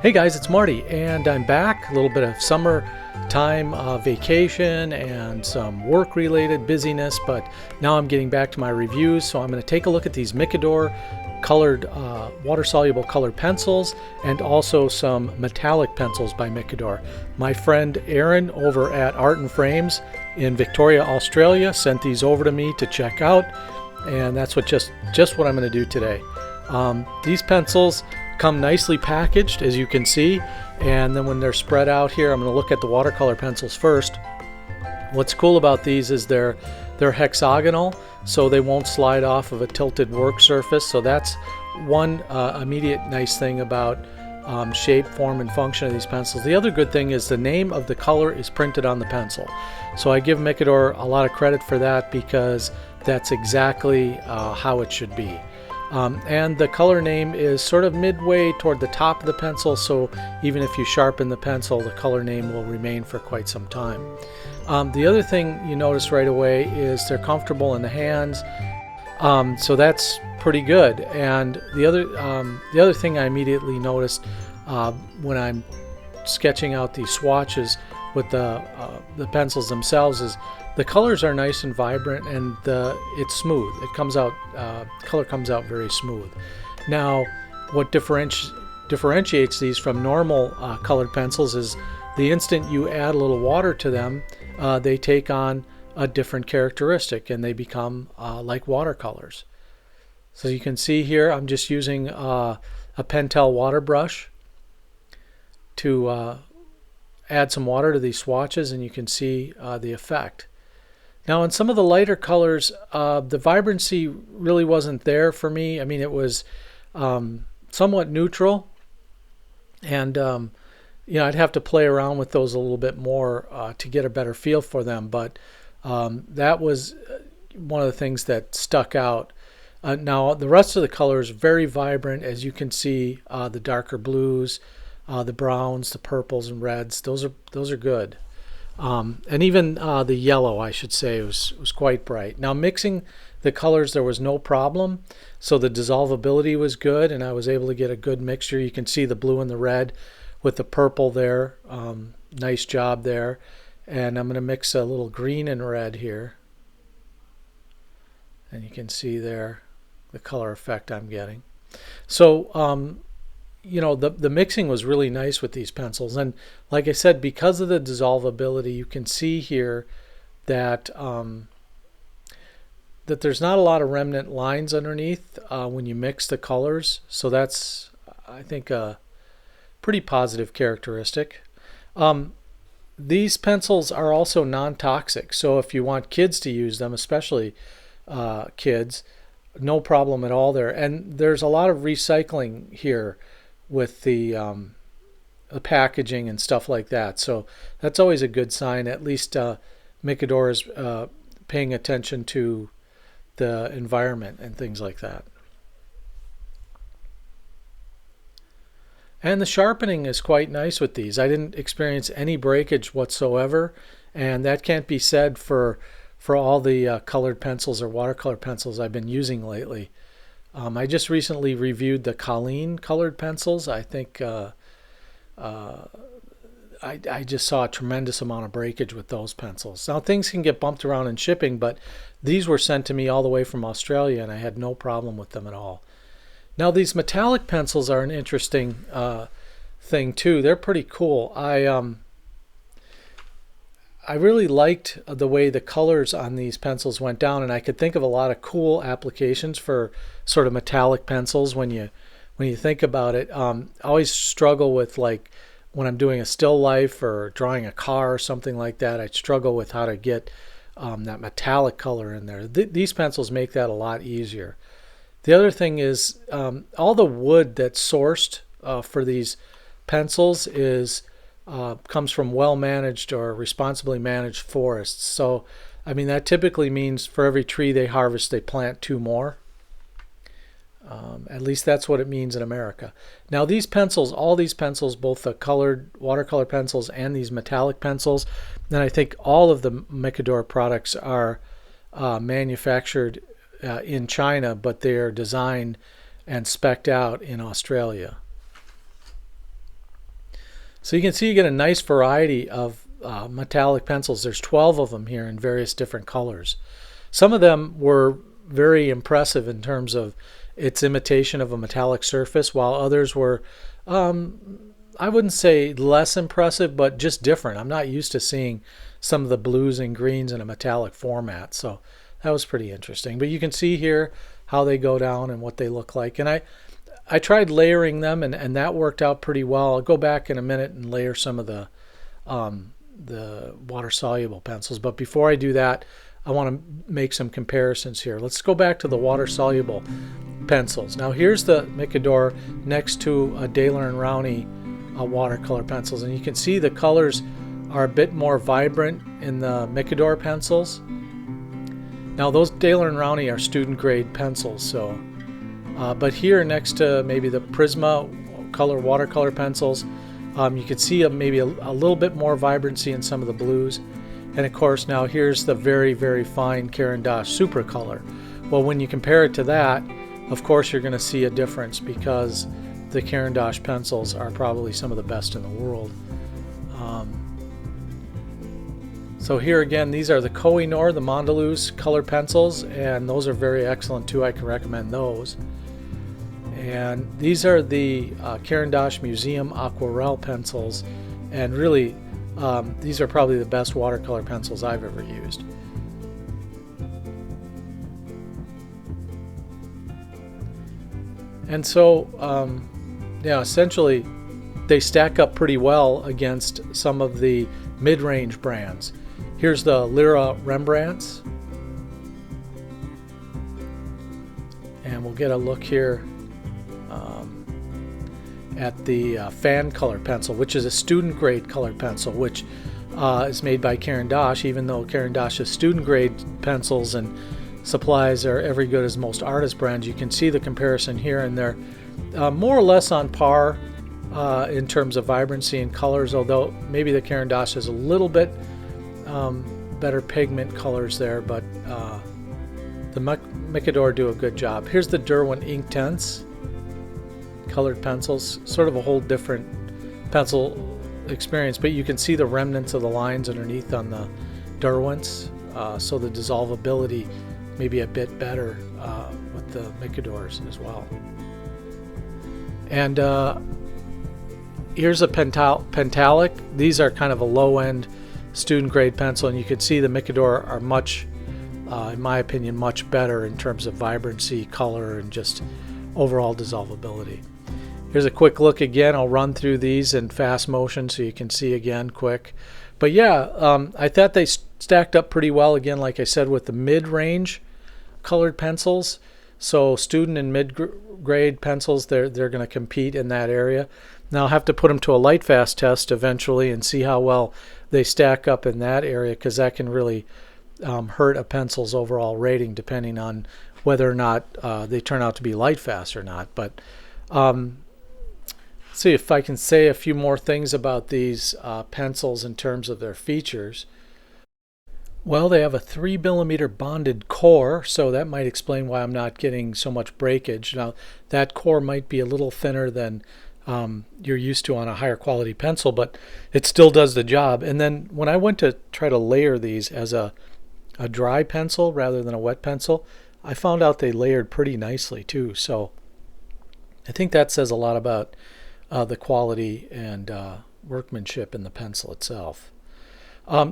Hey guys, it's Marty, and I'm back. A little bit of summertime vacation and some work-related busyness, but now I'm getting back to my reviews. So I'm going to take a look at these Micador colored, water-soluble colored pencils, and also some metallic pencils by Micador. My friend Aaron over at Art and Frames in Victoria, Australia, sent these over to me to check out, and that's just what I'm going to do today. These pencils come nicely packaged, as you can see, and then when they're spread out here, I'm going to look at the watercolor pencils first. What's cool about these is they're hexagonal, so they won't slide off of a tilted work surface. So that's one immediate nice thing about shape, form, and function of these pencils. The other good thing is the name of the color is printed on the pencil. So I give Micador a lot of credit for that, because that's exactly how it should be. And the color name is sort of midway toward the top of the pencil, so even if you sharpen the pencil, the color name will remain for quite some time. The other thing you notice right away is they're comfortable in the hands, so that's pretty good. And the other thing I immediately noticed when I'm sketching out these swatches with the pencils themselves is the colors are nice and vibrant, and it's smooth. It comes out, color comes out very smooth. Now, what differentiates these from normal colored pencils is the instant you add a little water to them, they take on a different characteristic and they become like watercolors. So you can see here, I'm just using a Pentel water brush to add some water to these swatches, and you can see the effect. Now, in some of the lighter colors, the vibrancy really wasn't there for me. I mean, it was somewhat neutral, and I'd have to play around with those a little bit more to get a better feel for them. But that was one of the things that stuck out. Now, the rest of the colors very vibrant, as you can see. The darker blues, the browns, the purples and reds, those are good. And even the yellow, I should say, was quite bright. Now, mixing the colors, there was no problem. So the dissolvability was good, and I was able to get a good mixture. You can see the blue and the red with the purple there. Nice job there. And I'm going to mix a little green and red here. And you can see there the color effect I'm getting. So, the mixing was really nice with these pencils. And like I said, because of the dissolvability, you can see here that that there's not a lot of remnant lines underneath when you mix the colors. So that's, I think, a pretty positive characteristic. These pencils are also non-toxic. So if you want kids to use them, especially kids, no problem at all there. And there's a lot of recycling here with the packaging and stuff like that. So that's always a good sign. At least Micador is paying attention to the environment and things like that. And the sharpening is quite nice with these. I didn't experience any breakage whatsoever, and that can't be said for all the colored pencils or watercolor pencils I've been using lately. I just recently reviewed the Colleen colored pencils. I think I just saw a tremendous amount of breakage with those pencils. Now, things can get bumped around in shipping, but these were sent to me all the way from Australia, and I had no problem with them at all. Now, these metallic pencils are an interesting thing too. They're pretty cool. I really liked the way the colors on these pencils went down, and I could think of a lot of cool applications for sort of metallic pencils when you think about it. I always struggle with, like, when I'm doing a still life or drawing a car or something like that, I'd struggle with how to get that metallic color in there. These pencils make that a lot easier. The other thing is all the wood that's sourced for these pencils comes from well-managed or responsibly managed forests. So, I mean, that typically means for every tree they harvest, they plant 2 more. At least that's what it means in America. Now, these pencils, all these pencils, both the colored watercolor pencils and these metallic pencils, and I think all of the Micador products are manufactured in China, but they are designed and spec'd out in Australia. So you can see you get a nice variety of metallic pencils. There's 12 of them here in various different colors. Some of them were very impressive in terms of its imitation of a metallic surface, while others were, I wouldn't say less impressive, but just different. I'm not used to seeing some of the blues and greens in a metallic format, so that was pretty interesting. But you can see here how they go down and what they look like. And I tried layering them, and that worked out pretty well. I'll go back in a minute and layer some of the water-soluble pencils. But before I do that, I want to make some comparisons here. Let's go back to the water-soluble pencils. Now here's the Micador next to a Daler and Rowney watercolor pencils, and you can see the colors are a bit more vibrant in the Micador pencils. Now those Daler and Rowney are student grade pencils, so but here next to maybe the Prisma color watercolor pencils, you can see maybe a little bit more vibrancy in some of the blues. And of course now here's the very, very fine Caran d'Ache Supra color. Well, when you compare it to that, of course you're going to see a difference, because the Caran d'Ache pencils are probably some of the best in the world. So here again, these are the Koh-i-Noor, the Mondeluz color pencils, and those are very excellent too. I can recommend those. And these are the Caran d'Ache Museum Aquarelle pencils, and really these are probably the best watercolor pencils I've ever used. And so yeah, essentially they stack up pretty well against some of the mid-range brands. Here's the Lyra Rembrandts, and we'll get a look here at the Fan Color pencil, which is a student grade color pencil, which is made by Caran d'Ache, even though Caran d'Ache's student grade pencils and supplies are every good as most artist brands. You can see the comparison here, and they're more or less on par in terms of vibrancy and colors, although maybe the Caran d'Ache has a little bit better pigment colors there, but the Micador do a good job. Here's the Derwent Inktense colored pencils, sort of a whole different pencil experience, but you can see the remnants of the lines underneath on the Derwents, so the dissolvability may be a bit better with the Micadors as well. And here's a Pentalic. These are kind of a low-end student grade pencil, and you can see the Micador are much, in my opinion, much better in terms of vibrancy, color, and just overall dissolvability. Here's a quick look again. I'll run through these in fast motion so you can see again quick. But yeah, I thought they stacked up pretty well, again, like I said, with the mid-range colored pencils. So student and mid-grade pencils, they're going to compete in that area. Now I'll have to put them to a light fast test eventually and see how well they stack up in that area, because that can really hurt a pencil's overall rating depending on whether or not they turn out to be light fast or not. But see if I can say a few more things about these pencils in terms of their features. Well, they have a 3mm bonded core, so that might explain why I'm not getting so much breakage. Now, that core might be a little thinner than you're used to on a higher quality pencil, but it still does the job. And then when I went to try to layer these as a dry pencil rather than a wet pencil, I found out they layered pretty nicely too. So I think that says a lot about the quality and workmanship in the pencil itself.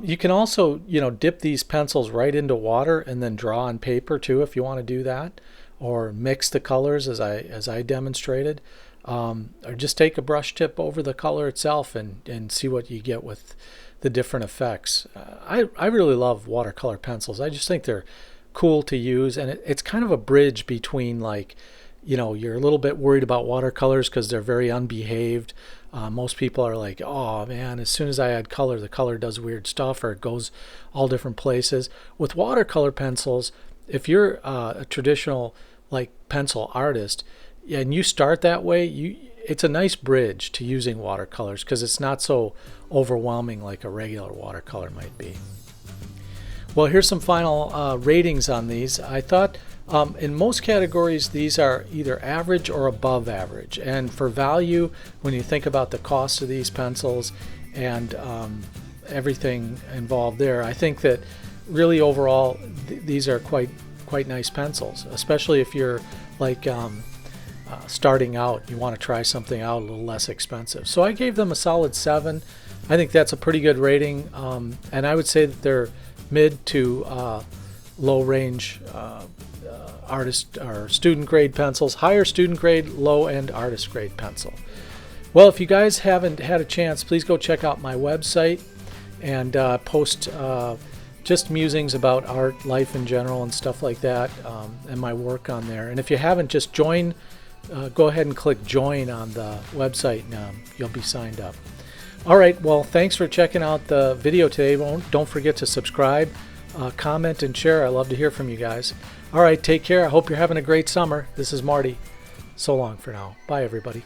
You can also, dip these pencils right into water and then draw on paper too if you want to do that, or mix the colors as I demonstrated, or just take a brush tip over the color itself and see what you get with the different effects. I really love watercolor pencils. I just think they're cool to use, and it's kind of a bridge between, like, you're a little bit worried about watercolors because they're very unbehaved. Most people are like, oh man, as soon as I add color, the color does weird stuff, or it goes all different places. With watercolor pencils, if you're a traditional like pencil artist and you start that way, it's a nice bridge to using watercolors because it's not so overwhelming like a regular watercolor might be. Well, here's some final ratings on these. I thought In most categories, these are either average or above average. And for value, when you think about the cost of these pencils and everything involved there, I think that really overall these are quite nice pencils, especially if you're like starting out. You want to try something out a little less expensive. So I gave them a solid 7. I think that's a pretty good rating, and I would say that they're mid to low range artist or student grade pencils, higher student grade, low end artist grade pencil. Well, if you guys haven't had a chance, please go check out my website and post just musings about art, life in general, and stuff like that, and my work on there. And if you haven't, just join. Go ahead and click join on the website, and you'll be signed up. All right, well, thanks for checking out the video today. Don't forget to subscribe, comment, and share. I love to hear from you guys. All right, take care. I hope you're having a great summer. This is Marty. So long for now. Bye, everybody.